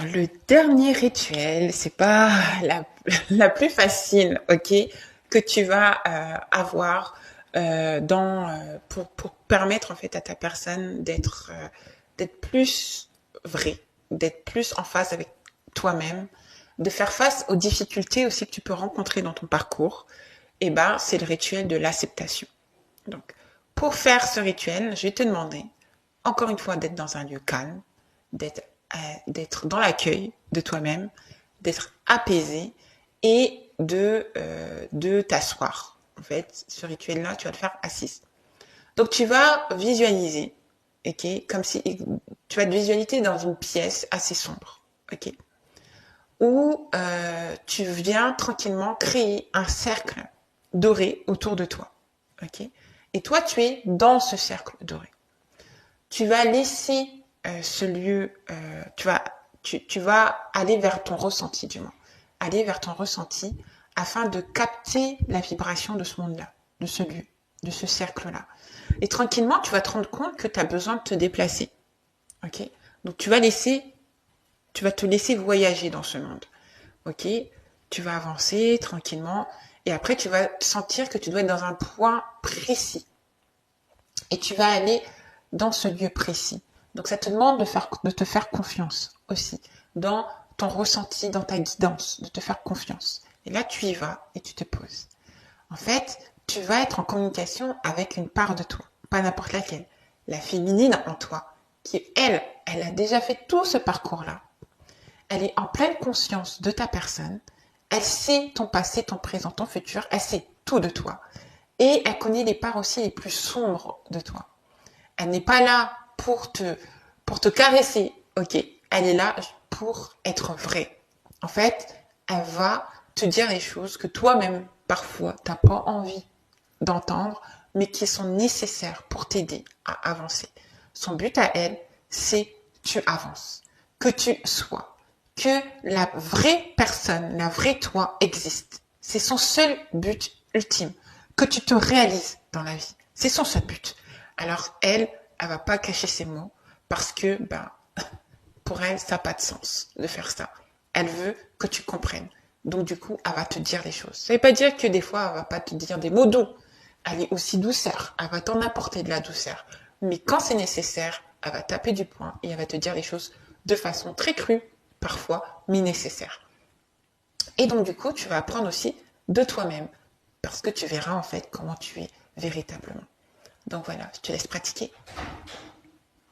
le dernier rituel, c'est pas la plus facile, ok, que tu vas avoir pour permettre en fait à ta personne d'être plus vrai, d'être plus en phase avec toi-même, de faire face aux difficultés aussi que tu peux rencontrer dans ton parcours. Et ben, c'est le rituel de l'acceptation. Donc, pour faire ce rituel, je vais te demander, encore une fois, d'être dans un lieu calme, d'être d'être dans l'accueil de toi-même, d'être apaisé et de t'asseoir. En fait, ce rituel-là, tu vas le faire assise. Donc, tu vas visualiser, ok, comme si tu vas te visualiser dans une pièce assez sombre, ok, où tu viens tranquillement créer un cercle doré autour de toi, ok. Et toi, tu es dans ce cercle doré. Tu vas laisser ce lieu, tu vas aller vers ton ressenti du moins, aller vers ton ressenti afin de capter la vibration de ce monde-là, de ce lieu, de ce cercle-là. Et tranquillement, tu vas te rendre compte que tu as besoin de te déplacer. Ok. Donc tu vas te laisser voyager dans ce monde. Ok. Tu vas avancer tranquillement et après tu vas sentir que tu dois être dans un point précis. Et tu vas aller dans ce lieu précis. Donc ça te demande de te faire confiance aussi dans ton ressenti, dans ta guidance, de te faire confiance. Et là, tu y vas et tu te poses. En fait, tu vas être en communication avec une part de toi, pas n'importe laquelle. La féminine en toi, qui, elle a déjà fait tout ce parcours-là. Elle est en pleine conscience de ta personne. Elle sait ton passé, ton présent, ton futur. Elle sait tout de toi. Et elle connaît les parts aussi les plus sombres de toi. Elle n'est pas là pour te caresser, ok. Elle est là pour être vraie. En fait, elle va te dire les choses que toi-même, parfois, t'as pas envie d'entendre, mais qui sont nécessaires pour t'aider à avancer. Son but à elle, c'est que tu avances, que tu sois, que la vraie personne, la vraie toi existe. C'est son seul but ultime, que tu te réalises dans la vie. C'est son seul but. Alors elle va pas cacher ses mots parce que, pour elle, ça n'a pas de sens de faire ça. Elle veut que tu comprennes. Donc du coup, elle va te dire les choses. Ça ne veut pas dire que des fois, elle va pas te dire des mots doux. Elle est aussi douceur. Elle va t'en apporter de la douceur. Mais quand c'est nécessaire, elle va taper du poing et elle va te dire les choses de façon très crue, parfois, mais nécessaire. Et donc du coup, tu vas apprendre aussi de toi-même parce que tu verras en fait comment tu es véritablement. Donc voilà, je te laisse pratiquer.